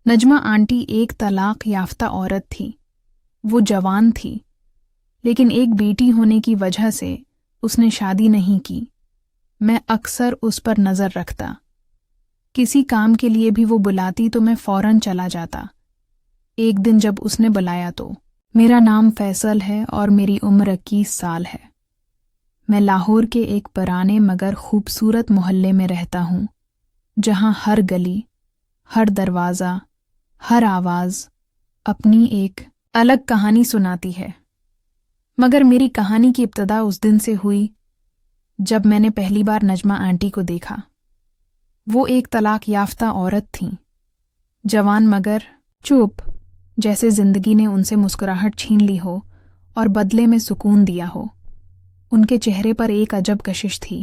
Najma aunty एक तलाक याफ्ता औरत थी। वो जवान थी, लेकिन एक बेटी होने की वजह से उसने शादी नहीं की। मैं अक्सर उस पर नज़र रखता। किसी काम के लिए भी वो बुलाती तो मैं फ़ौरन चला जाता। एक दिन जब उसने बुलाया तो, मेरा नाम फैसल है और मेरी उम्र 21 साल है। मैं लाहौर के एक पुराने मगर खूबसूरत मोहल्ले में रहता हूँ, जहाँ हर गली, हर दरवाज़ा, हर आवाज़ अपनी एक अलग कहानी सुनाती है। मगर मेरी कहानी की इब्तिदा उस दिन से हुई जब मैंने पहली बार नजमा आंटी को देखा। वो एक तलाक याफ्ता औरत थीं, जवान मगर चुप, जैसे जिंदगी ने उनसे मुस्कुराहट छीन ली हो और बदले में सुकून दिया हो। उनके चेहरे पर एक अजब कशिश थी,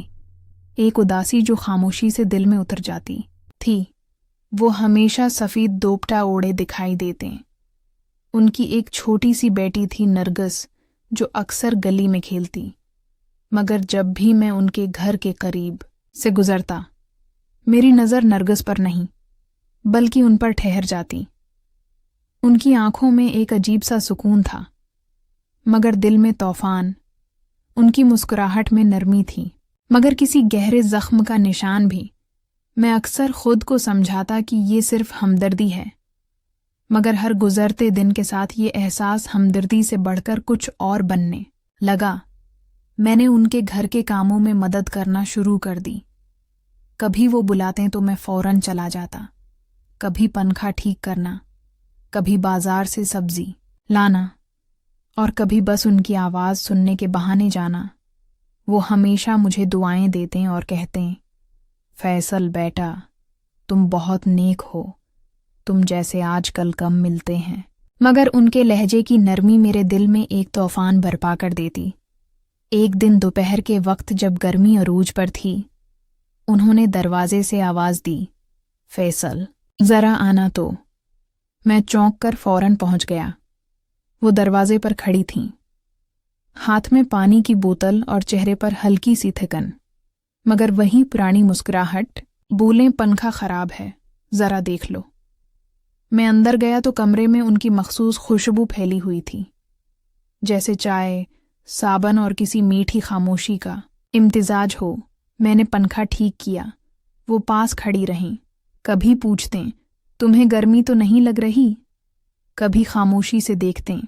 एक उदासी जो खामोशी से दिल में उतर जाती थी। वो हमेशा सफ़ेद दोपटा ओढ़े दिखाई देते। उनकी एक छोटी सी बेटी थी नरगिस, जो अक्सर गली में खेलती, मगर जब भी मैं उनके घर के करीब से गुजरता, मेरी नज़र नरगिस पर नहीं बल्कि उन पर ठहर जाती। उनकी आंखों में एक अजीब सा सुकून था, मगर दिल में तूफान। उनकी मुस्कुराहट में नरमी थी, मगर किसी गहरे जख्म का निशान भी। मैं अक्सर खुद को समझाता कि ये सिर्फ हमदर्दी है, मगर हर गुजरते दिन के साथ ये एहसास हमदर्दी से बढ़कर कुछ और बनने लगा। मैंने उनके घर के कामों में मदद करना शुरू कर दी। कभी वो बुलाते तो मैं फ़ौरन चला जाता, कभी पंखा ठीक करना, कभी बाजार से सब्जी लाना, और कभी बस उनकी आवाज़ सुनने के बहाने जाना। वो हमेशा मुझे दुआएं देते और कहते, फैसल बेटा, तुम बहुत नेक हो, तुम जैसे आजकल कम मिलते हैं। मगर उनके लहजे की नरमी मेरे दिल में एक तूफान बरपा कर देती। एक दिन दोपहर के वक्त जब गर्मी अरूज पर थी, उन्होंने दरवाजे से आवाज़ दी, फैसल ज़रा आना तो। मैं चौंक कर फ़ौरन पहुंच गया। वो दरवाजे पर खड़ी थीं, हाथ में पानी की बोतल और चेहरे पर हल्की सी थकन, मगर वही पुरानी मुस्कुराहट। बोलें, पंखा ख़राब है, ज़रा देख लो। मैं अंदर गया तो कमरे में उनकी मखसूस खुशबू फैली हुई थी, जैसे चाय, साबन और किसी मीठी खामोशी का इम्तिजाज हो। मैंने पंखा ठीक किया। वो पास खड़ी रहीं, कभी पूछतें, तुम्हें गर्मी तो नहीं लग रही, कभी खामोशी से देखतें।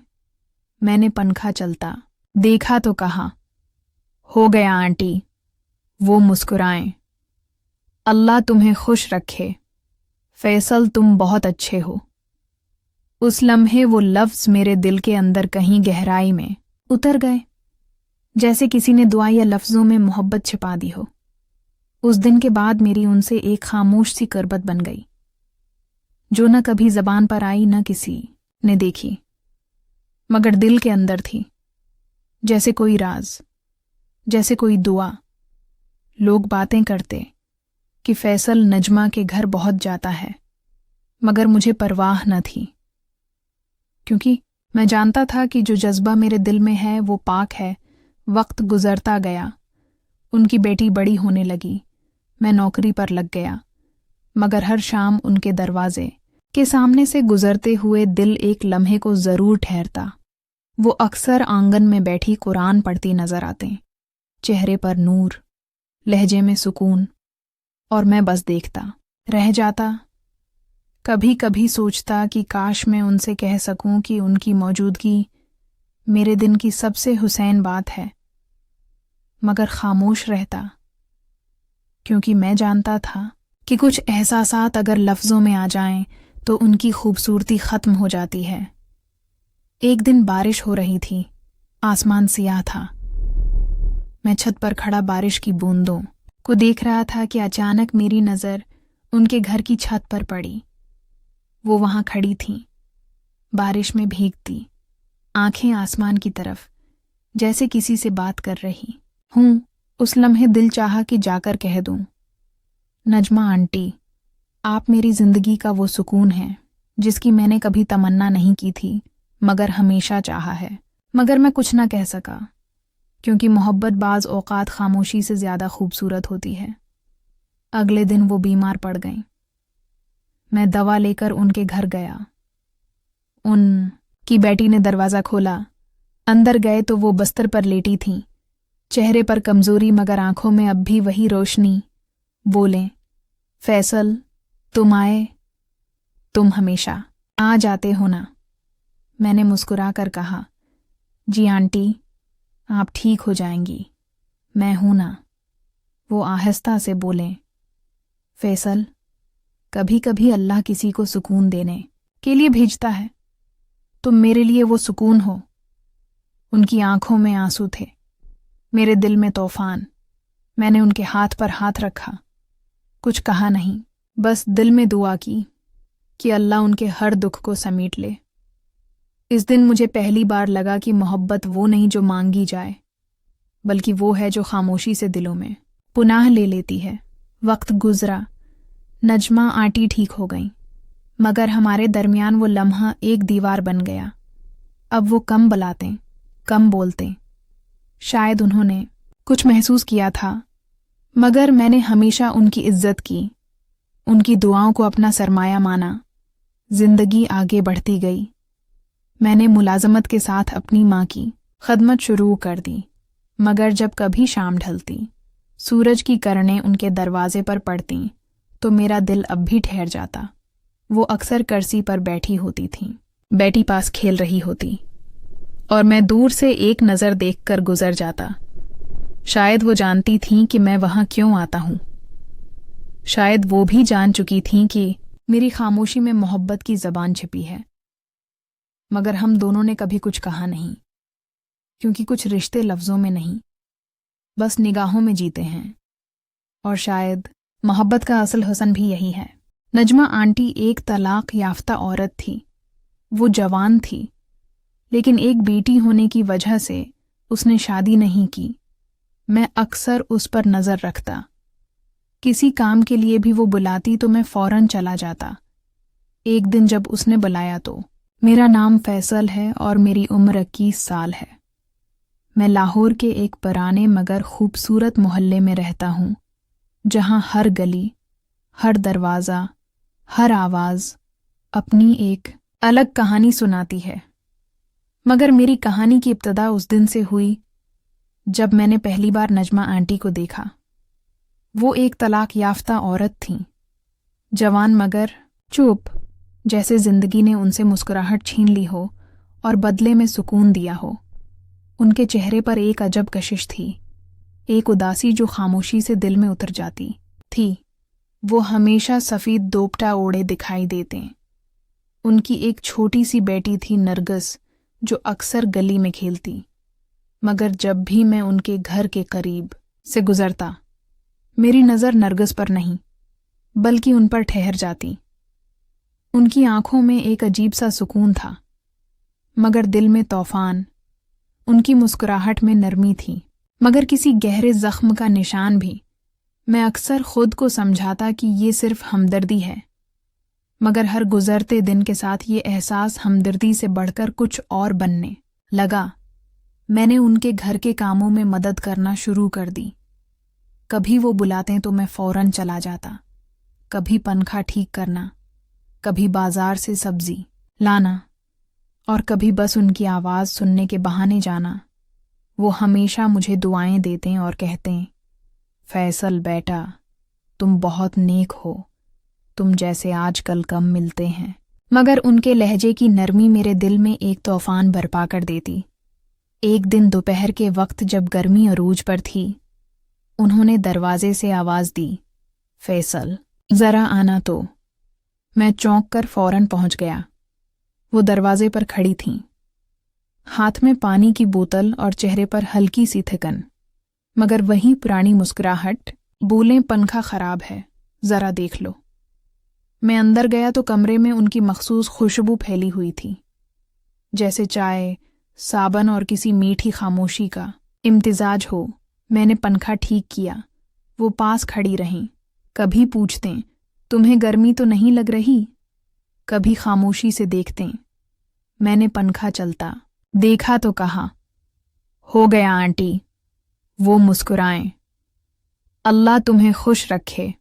मैंने पंखा चलता देखा तो कहा, हो गया आंटी। वो मुस्कुराएं, अल्लाह तुम्हें खुश रखे, फैसल तुम बहुत अच्छे हो। उस लम्हे वो लफ्ज़ मेरे दिल के अंदर कहीं गहराई में उतर गए, जैसे किसी ने दुआ या लफ्ज़ों में मोहब्बत छिपा दी हो। उस दिन के बाद मेरी उनसे एक खामोश सी करबत बन गई, जो न कभी ज़बान पर आई न किसी ने देखी, मगर दिल के अंदर थी, जैसे कोई राज, जैसे कोई दुआ। लोग बातें करते कि फैसल नजमा के घर बहुत जाता है, मगर मुझे परवाह न थी, क्योंकि मैं जानता था कि जो जज्बा मेरे दिल में है वो पाक है। वक्त गुजरता गया, उनकी बेटी बड़ी होने लगी, मैं नौकरी पर लग गया, मगर हर शाम उनके दरवाजे के सामने से गुजरते हुए दिल एक लम्हे को ज़रूर ठहरता। वो अक्सर आंगन में बैठी कुरान पढ़ती नजर आते, चेहरे पर नूर, लहजे में सुकून, और मैं बस देखता रह जाता। कभी कभी सोचता कि काश मैं उनसे कह सकूं कि उनकी मौजूदगी मेरे दिन की सबसे हुसैन बात है, मगर खामोश रहता, क्योंकि मैं जानता था कि कुछ एहसासात अगर लफ्ज़ों में आ जाएं तो उनकी खूबसूरती ख़त्म हो जाती है। एक दिन बारिश हो रही थी, आसमान सियाह था। मैं छत पर खड़ा बारिश की बूंदों को देख रहा था कि अचानक मेरी नज़र उनके घर की छत पर पड़ी। वो वहाँ खड़ी थीं, बारिश में भीगती, आंखें आसमान की तरफ, जैसे किसी से बात कर रही हूँ। उस लम्हे दिल चाहा कि जाकर कह दूँ, नजमा आंटी, आप मेरी ज़िंदगी का वो सुकून हैं जिसकी मैंने कभी तमन्ना नहीं की थी, मगर हमेशा चाहा है। मगर मैं कुछ ना कह सका, क्योंकि मोहब्बत बाज़ औक़ात खामोशी से ज़्यादा खूबसूरत होती है। अगले दिन वो बीमार पड़ गईं। मैं दवा लेकर उनके घर गया। उनकी बेटी ने दरवाज़ा खोला। अंदर गए तो वो बस्तर पर लेटी थीं, चेहरे पर कमज़ोरी मगर आंखों में अब भी वही रोशनी। बोले, फैसल, तुम आए? तुम हमेशा आ जाते हो ना? मैंने मुस्कुरा कर कहा, जी आंटी, आप ठीक हो जाएंगी, मैं हूं ना। वो आहिस्ता से बोले, फैसल, कभी कभी अल्लाह किसी को सुकून देने के लिए भेजता है। तुम मेरे लिए वो सुकून हो। उनकी आंखों में आंसू थे, मेरे दिल में तूफान। मैंने उनके हाथ पर हाथ रखा, कुछ कहा नहीं, बस दिल में दुआ की कि अल्लाह उनके हर दुख को समेट ले। इस दिन मुझे पहली बार लगा कि मोहब्बत वो नहीं जो मांगी जाए, बल्कि वो है जो खामोशी से दिलों में पुनाह ले लेती है। वक्त गुजरा, नजमा आंटी ठीक हो गईं, मगर हमारे दरमियान वो लम्हा एक दीवार बन गया। अब वो कम बुलाते, कम बोलते। शायद उन्होंने कुछ महसूस किया था, मगर मैंने हमेशा उनकी इज्जत की, उनकी दुआओं को अपना सरमाया माना। जिंदगी आगे बढ़ती गई। मैंने मुलाजमत के साथ अपनी माँ की खदमत शुरू कर दी, मगर जब कभी शाम ढलती, सूरज की किरणें उनके दरवाजे पर पड़ती, तो मेरा दिल अब भी ठहर जाता। वो अक्सर कुर्सी पर बैठी होती थीं, बेटी पास खेल रही होती, और मैं दूर से एक नज़र देखकर गुजर जाता। शायद वो जानती थीं कि मैं वहाँ क्यों आता हूँ। शायद वो भी जान चुकी थीं कि मेरी खामोशी में मोहब्बत की ज़बान छिपी है। मगर हम दोनों ने कभी कुछ कहा नहीं, क्योंकि कुछ रिश्ते लफ्ज़ों में नहीं, बस निगाहों में जीते हैं। और शायद मोहब्बत का असल हुस्न भी यही है। नजमा आंटी एक तलाक याफ्ता औरत थी। वो जवान थी, लेकिन एक बेटी होने की वजह से उसने शादी नहीं की। मैं अक्सर उस पर नज़र रखता। किसी काम के लिए भी वो बुलाती तो मैं फ़ौरन चला जाता। एक दिन जब उसने बुलाया तो, मेरा नाम फैसल है और मेरी उम्र 21 साल है। मैं लाहौर के एक पुराने मगर खूबसूरत मोहल्ले में रहता हूँ, जहाँ हर गली, हर दरवाज़ा, हर आवाज़ अपनी एक अलग कहानी सुनाती है। मगर मेरी कहानी की इब्तिदा उस दिन से हुई जब मैंने पहली बार नजमा आंटी को देखा। वो एक तलाक याफ्ता औरत थीं, जवान मगर चुप, जैसे जिंदगी ने उनसे मुस्कुराहट छीन ली हो और बदले में सुकून दिया हो। उनके चेहरे पर एक अजब कशिश थी, एक उदासी जो खामोशी से दिल में उतर जाती थी। वो हमेशा सफ़ेद दोपटा ओढ़े दिखाई देते। उनकी एक छोटी सी बेटी थी नरगिस, जो अक्सर गली में खेलती, मगर जब भी मैं उनके घर के करीब से गुजरता, मेरी नज़र नरगिस पर नहीं बल्कि उन पर ठहर जाती। उनकी आंखों में एक अजीब सा सुकून था, मगर दिल में तूफान। उनकी मुस्कुराहट में नरमी थी, मगर किसी गहरे जख्म का निशान भी। मैं अक्सर खुद को समझाता कि ये सिर्फ हमदर्दी है, मगर हर गुजरते दिन के साथ ये एहसास हमदर्दी से बढ़कर कुछ और बनने लगा। मैंने उनके घर के कामों में मदद करना शुरू कर दी। कभी वो बुलाते तो मैं फ़ौरन चला जाता, कभी पंखा ठीक करना, कभी बाजार से सब्जी लाना, और कभी बस उनकी आवाज़ सुनने के बहाने जाना। वो हमेशा मुझे दुआएं देते और कहते, फैसल बेटा, तुम बहुत नेक हो, तुम जैसे आजकल कम मिलते हैं। मगर उनके लहजे की नरमी मेरे दिल में एक तूफान बरपा कर देती। एक दिन दोपहर के वक्त जब गर्मी अरूज पर थी, उन्होंने दरवाजे से आवाज़ दी, फैसल, ज़रा आना तो। मैं चौंक कर फ़ौरन पहुंच गया। वो दरवाजे पर खड़ी थीं, हाथ में पानी की बोतल और चेहरे पर हल्की सी थिकन, मगर वही पुरानी मुस्कुराहट। बोलें, पंखा ख़राब है, ज़रा देख लो। मैं अंदर गया तो कमरे में उनकी मखसूस खुशबू फैली हुई थी, जैसे चाय, साबन और किसी मीठी खामोशी का इम्तिजाज हो। मैंने पंखा ठीक किया। वो पास खड़ी रहीं, कभी पूछतें, तुम्हें गर्मी तो नहीं लग रही, कभी खामोशी से देखतें। मैंने पंखा चलता देखा तो कहा, हो गया आंटी। वो मुस्कुराएं, अल्लाह तुम्हें खुश रखे,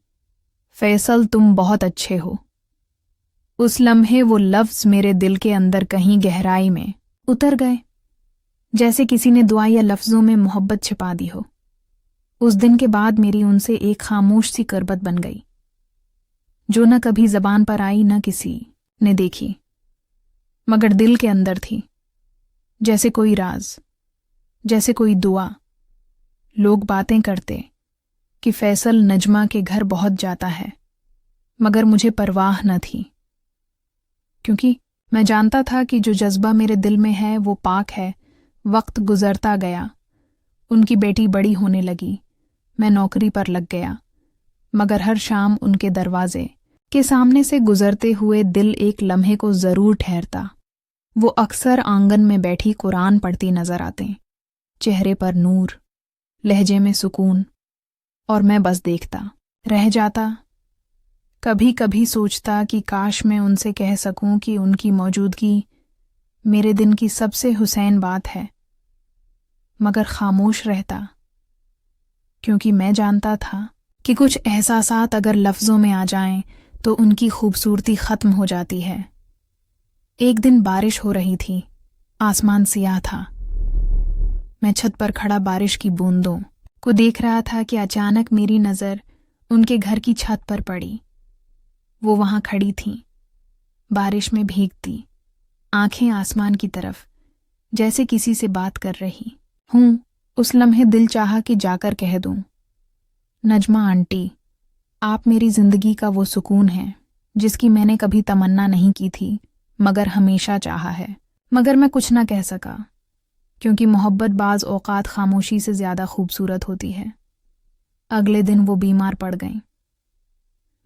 फैसल तुम बहुत अच्छे हो। उस लम्हे वो लफ्ज़ मेरे दिल के अंदर कहीं गहराई में उतर गए, जैसे किसी ने दुआ या लफ्ज़ों में मोहब्बत छिपा दी हो। उस दिन के बाद मेरी उनसे एक खामोश सी करबत बन गई, जो न कभी ज़बान पर आई न किसी ने देखी, मगर दिल के अंदर थी, जैसे कोई राज, जैसे कोई दुआ। लोग बातें करते कि फैसल नजमा के घर बहुत जाता है, मगर मुझे परवाह न थी, क्योंकि मैं जानता था कि जो जज्बा मेरे दिल में है वो पाक है। वक्त गुजरता गया, उनकी बेटी बड़ी होने लगी, मैं नौकरी पर लग गया, मगर हर शाम उनके दरवाजे के सामने से गुजरते हुए दिल एक लम्हे को ज़रूर ठहरता। वो अक्सर आंगन में बैठी कुरान पढ़ती नजर आते, चेहरे पर नूर, लहजे में सुकून, और मैं बस देखता रह जाता। कभी कभी सोचता कि काश मैं उनसे कह सकूं कि उनकी मौजूदगी मेरे दिन की सबसे हुसैन बात है, मगर खामोश रहता, क्योंकि मैं जानता था कि कुछ एहसासात अगर लफ्ज़ों में आ जाएं तो उनकी खूबसूरती ख़त्म हो जाती है। एक दिन बारिश हो रही थी, आसमान सियाह था। मैं छत पर खड़ा बारिश की बूंदों को देख रहा था कि अचानक मेरी नज़र उनके घर की छत पर पड़ी। वो वहां खड़ी थीं, बारिश में भीगती, आंखें आसमान की तरफ, जैसे किसी से बात कर रही हूं। उस लम्हे दिल चाहा कि जाकर कह दूं, नजमा आंटी, आप मेरी जिंदगी का वो सुकून हैं जिसकी मैंने कभी तमन्ना नहीं की थी, मगर हमेशा चाहा है। मगर मैं कुछ न कह सका, क्योंकि मोहब्बत बाज औकात खामोशी से ज़्यादा खूबसूरत होती है। अगले दिन वो बीमार पड़ गईं।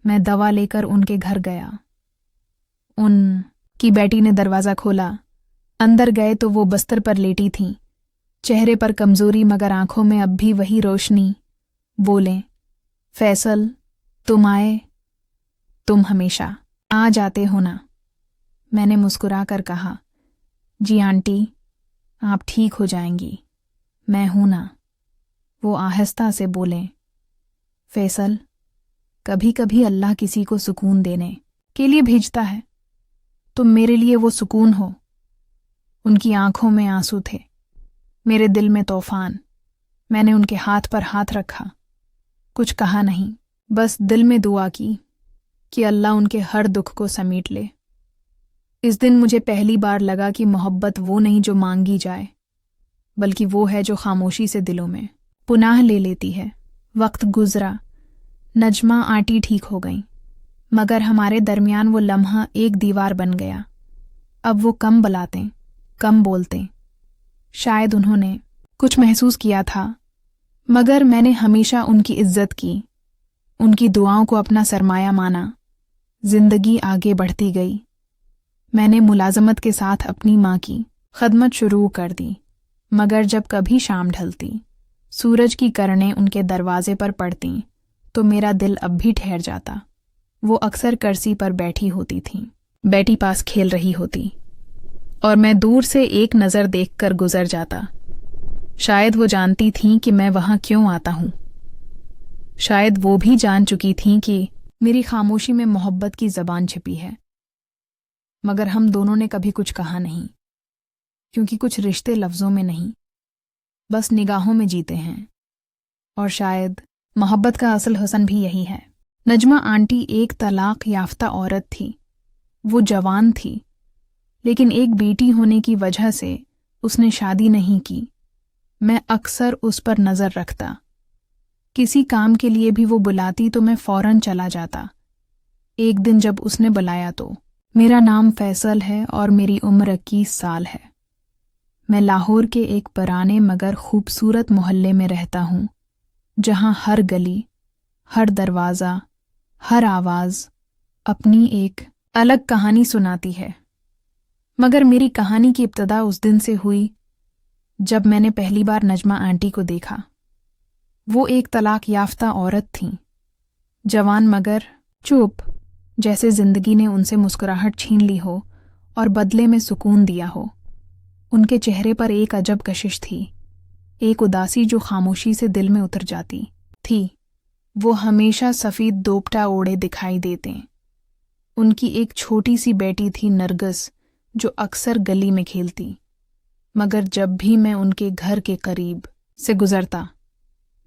मैं दवा लेकर उनके घर गया। उनकी बेटी ने दरवाज़ा खोला। अंदर गए तो वो बिस्तर पर लेटी थीं, चेहरे पर कमज़ोरी मगर आंखों में अब भी वही रोशनी। बोलें, फैसल, तुम आए, तुम हमेशा आ जाते हो ना। मैंने मुस्कुरा कर कहा, जी आंटी, आप ठीक हो जाएंगी, मैं हूं ना। वो आहिस्ता से बोलें, फैसल, कभी कभी अल्लाह किसी को सुकून देने के लिए भेजता है, तुम मेरे लिए वो सुकून हो। उनकी आंखों में आंसू थे, मेरे दिल में तूफान। मैंने उनके हाथ पर हाथ रखा, कुछ कहा नहीं, बस दिल में दुआ की कि अल्लाह उनके हर दुख को समेट ले। इस दिन मुझे पहली बार लगा कि मोहब्बत वो नहीं जो मांगी जाए, बल्कि वो है जो खामोशी से दिलों में पुनाह ले लेती है। वक्त गुजरा, नजमा आंटी ठीक हो गईं, मगर हमारे दरमियान वो लम्हा एक दीवार बन गया। अब वो कम बुलाते, कम बोलते। शायद उन्होंने कुछ महसूस किया था, मगर मैंने हमेशा उनकी इज्जत की, उनकी दुआओं को अपना सरमाया माना। जिंदगी आगे बढ़ती गई। मैंने मुलाजमत के साथ अपनी माँ की खदमत शुरू कर दी, मगर जब कभी शाम ढलती, सूरज की किरणें उनके दरवाजे पर पड़तीं, तो मेरा दिल अब भी ठहर जाता। वो अक्सर कुर्सी पर बैठी होती थीं, बेटी पास खेल रही होती, और मैं दूर से एक नज़र देखकर गुजर जाता। शायद वो जानती थीं कि मैं वहां क्यों आता हूं। शायद वो भी जान चुकी थीं कि मेरी खामोशी में मोहब्बत की ज़बान छिपी है, मगर हम दोनों ने कभी कुछ कहा नहीं, क्योंकि कुछ रिश्ते लफ्ज़ों में नहीं, बस निगाहों में जीते हैं। और शायद मोहब्बत का असल हुस्न भी यही है। नजमा आंटी एक तलाक याफ्ता औरत थी। वो जवान थी, लेकिन एक बेटी होने की वजह से उसने शादी नहीं की। मैं अक्सर उस पर नज़र रखता। किसी काम के लिए भी वो बुलाती तो मैं फ़ौरन चला जाता। एक दिन जब उसने बुलाया तो, मेरा नाम फैसल है और मेरी उम्र 21 साल है। मैं लाहौर के एक पुराने मगर खूबसूरत मोहल्ले में रहता हूँ, जहाँ हर गली, हर दरवाज़ा, हर आवाज़ अपनी एक अलग कहानी सुनाती है। मगर मेरी कहानी की इब्तिदा उस दिन से हुई जब मैंने पहली बार नजमा आंटी को देखा। वो एक तलाक याफ्ता औरत थीं, जवान मगर चुप, जैसे जिंदगी ने उनसे मुस्कुराहट छीन ली हो और बदले में सुकून दिया हो। उनके चेहरे पर एक अजब कशिश थी, एक उदासी जो खामोशी से दिल में उतर जाती थी। वो हमेशा सफ़ेद दोपटा ओढ़े दिखाई देते, ان کی ایک چھوٹی سی بیٹی تھی نرگس، جو اکثر گلی میں کھیلتی، مگر جب بھی میں ان کے گھر کے قریب سے گزرتا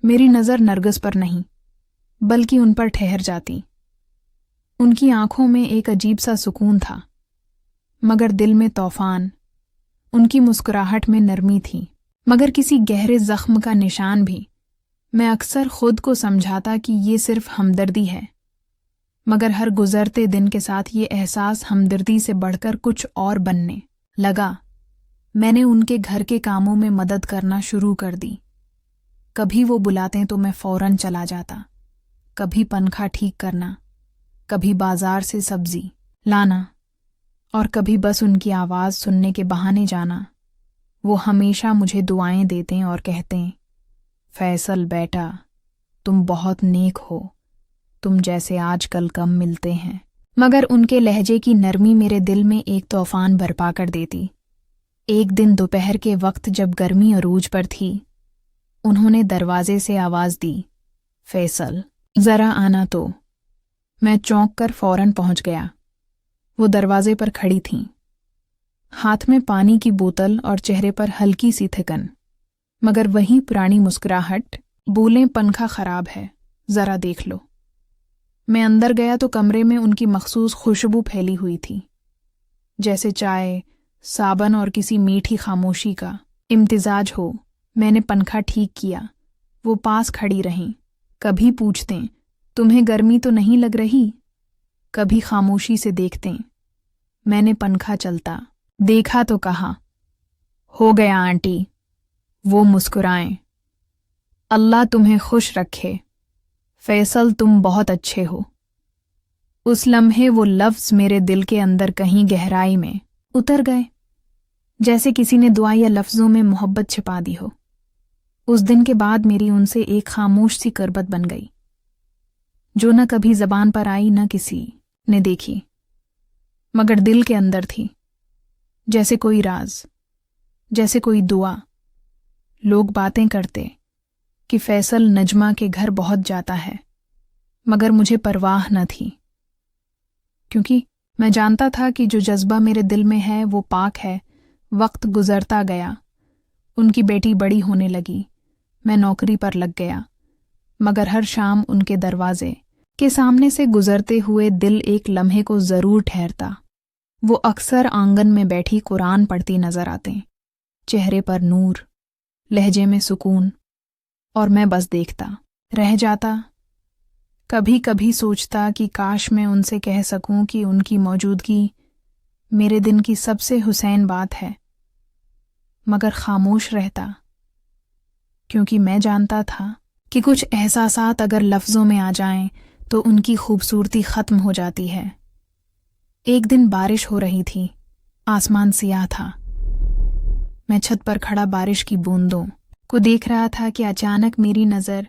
میری نظر نرگس پر نہیں بلکہ ان پر ٹھہر جاتی۔ ان کی آنکھوں میں ایک عجیب سا سکون تھا، مگر دل میں طوفان۔ ان کی مسکراہٹ میں نرمی تھی، مگر کسی گہرے زخم کا نشان بھی۔ میں اکثر خود کو سمجھاتا کہ یہ صرف ہمدردی ہے، مگر ہر گزرتے دن کے ساتھ یہ احساس ہمدردی سے بڑھ کر کچھ اور بننے لگا۔ میں نے ان کے گھر کے کاموں میں مدد کرنا شروع کر دی۔ کبھی وہ بلاتے تو میں فوراً چلا جاتا، کبھی پنکھا ٹھیک کرنا، کبھی بازار سے سبزی لانا، اور کبھی بس ان کی آواز سننے کے بہانے جانا۔ وہ ہمیشہ مجھے دعائیں دیتے اور کہتے، فیصل بیٹا، تم بہت نیک ہو، تم جیسے آج کل کم ملتے ہیں۔ مگر ان کے لہجے کی نرمی میرے دل میں ایک طوفان برپا کر دیتی۔ ایک دن دوپہر کے وقت جب گرمی عروج پر تھی، انہوں نے دروازے سے آواز دی، فیصل ذرا آنا تو۔ میں چونک کر فوراً پہنچ گیا۔ وہ دروازے پر کھڑی تھیں، ہاتھ میں پانی کی بوتل اور چہرے پر ہلکی سی تھکن، مگر وہی پرانی مسکراہٹ۔ بولیں، پنکھا خراب ہے، ذرا دیکھ لو۔ میں اندر گیا تو کمرے میں ان کی مخصوص خوشبو پھیلی ہوئی تھی، جیسے چائے، صابن اور کسی میٹھی خاموشی کا امتزاج ہو۔ میں نے پنکھا ٹھیک کیا۔ وہ پاس کھڑی رہیں، کبھی پوچھتیں، تمہیں گرمی تو نہیں لگ رہی؟ کبھی خاموشی سے دیکھتیں۔ میں نے پنکھا چلتا دیکھا تو کہا، ہو گیا آنٹی۔ وہ مسکرائیں، اللہ تمہیں خوش رکھے، فیصل تم بہت اچھے ہو۔ اس لمحے وہ لفظ میرے دل کے اندر کہیں گہرائی میں اتر گئے، جیسے کسی نے دعا یا لفظوں میں محبت چھپا دی ہو۔ اس دن کے بعد میری ان سے ایک خاموش سی قربت بن گئی، جو نہ کبھی زبان پر آئی نہ کسی نے دیکھی، مگر دل کے اندر تھی، جیسے کوئی راز، جیسے کوئی دعا۔ لوگ باتیں کرتے کہ فیصل نجمہ کے گھر بہت جاتا ہے، مگر مجھے پرواہ نہ تھی، کیونکہ میں جانتا تھا کہ جو جذبہ میرے دل میں ہے وہ پاک ہے۔ وقت گزرتا گیا، ان کی بیٹی بڑی ہونے لگی، میں نوکری پر لگ گیا، مگر ہر شام ان کے دروازے کے سامنے سے گزرتے ہوئے دل ایک لمحے کو ضرور ٹھہرتا۔ وہ اکثر آنگن میں بیٹھی قرآن پڑھتی نظر آتے، چہرے پر نور، لہجے میں سکون، اور میں بس دیکھتا رہ جاتا۔ کبھی کبھی سوچتا کہ کاش میں ان سے کہہ سکوں کہ ان کی موجودگی میرے دن کی سب سے حسین بات ہے، مگر خاموش رہتا، کیونکہ میں جانتا تھا کہ کچھ احساسات اگر لفظوں میں آ جائیں تو ان کی خوبصورتی ختم ہو جاتی ہے۔ ایک دن بارش ہو رہی تھی، آسمان سیاہ تھا۔ میں چھت پر کھڑا بارش کی بوندوں کو دیکھ رہا تھا کہ اچانک میری نظر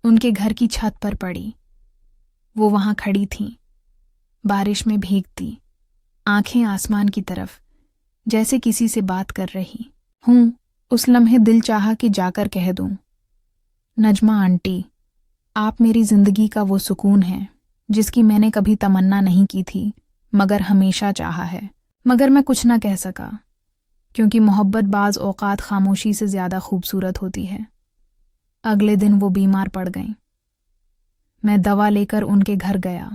ان کے گھر کی چھت پر پڑی۔ وہ وہاں کھڑی تھیں، بارش میں بھیگتی، آنکھیں آسمان کی طرف، جیسے کسی سے بات کر رہی ہوں۔ اس لمحے دل چاہا کہ جا کر کہہ دوں، نجمہ آنٹی، آپ میری زندگی کا وہ سکون ہیں جس کی میں نے کبھی تمنا نہیں کی تھی، مگر ہمیشہ چاہا ہے۔ مگر میں کچھ نہ کہہ سکا، کیونکہ محبت بعض اوقات خاموشی سے زیادہ خوبصورت ہوتی ہے۔ اگلے دن وہ بیمار پڑ گئیں۔ میں دوا لے کر ان کے گھر گیا۔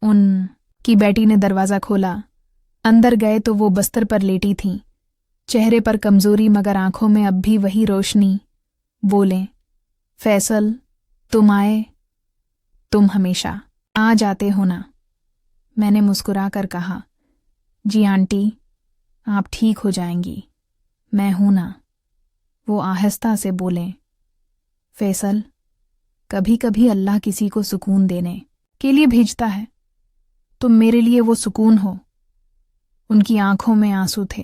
ان کی بیٹی نے دروازہ کھولا۔ اندر گئے تو وہ بستر پر لیٹی تھیں، چہرے پر کمزوری مگر آنکھوں میں اب بھی وہی روشنی۔ بولیں، فیصل تم آئے، تم ہمیشہ آ جاتے ہو نا؟ میں نے مسکرا کر کہا، جی آنٹی، آپ ٹھیک ہو جائیں گی، میں ہوں نا۔ وہ آہستہ سے بولیں، فیصل، کبھی کبھی اللہ کسی کو سکون دینے کے لیے بھیجتا ہے، تم میرے لیے وہ سکون ہو۔ ان کی آنکھوں میں آنسو تھے،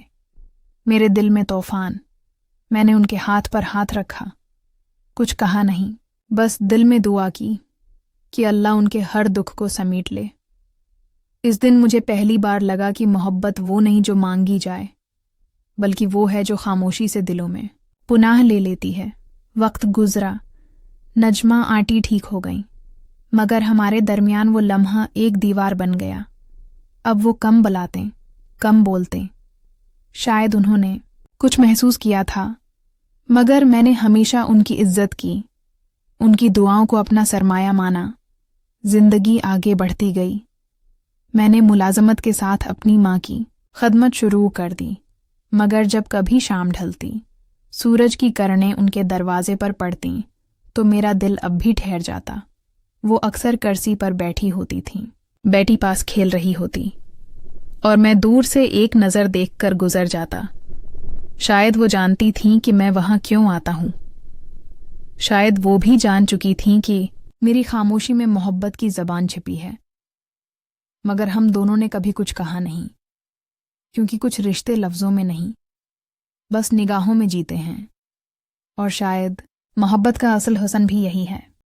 میرے دل میں طوفان۔ میں نے ان کے ہاتھ پر ہاتھ رکھا، کچھ کہا نہیں، بس دل میں دعا کی کہ اللہ ان کے ہر دکھ کو سمیٹ لے۔ اس دن مجھے پہلی بار لگا کہ محبت وہ نہیں جو مانگی جائے، بلکہ وہ ہے جو خاموشی سے دلوں میں پناہ لے لیتی ہے۔ وقت گزرا، نجمہ آنٹی ٹھیک ہو گئیں، मगर हमारे दरमियान वो लम्हा एक दीवार बन गया। अब वो कम बुलाते, कम बोलते। शायद उन्होंने कुछ महसूस किया था, मगर मैंने हमेशा उनकी इज्जत की, उनकी दुआओं को अपना सरमाया माना। जिंदगी आगे बढ़ती गई। मैंने मुलाजमत के साथ अपनी माँ की खदमत शुरू कर दी, मगर जब कभी शाम ढलती, सूरज की किरणें उनके दरवाजे पर पड़तीं, तो मेरा दिल अब भी ठहर जाता। वो अक्सर कुर्सी पर बैठी होती थीं, बेटी पास खेल रही होती, और मैं दूर से एक नज़र देखकर गुजर जाता। शायद वो जानती थीं कि मैं वहाँ क्यों आता हूँ। शायद वो भी जान चुकी थीं कि मेरी खामोशी में मोहब्बत की ज़बान छिपी है। मगर हम दोनों ने कभी कुछ कहा नहीं, क्योंकि कुछ रिश्ते लफ्ज़ों में नहीं, बस निगाहों में जीते हैं। और शायद मोहब्बत का असल हुस्न भी यही है।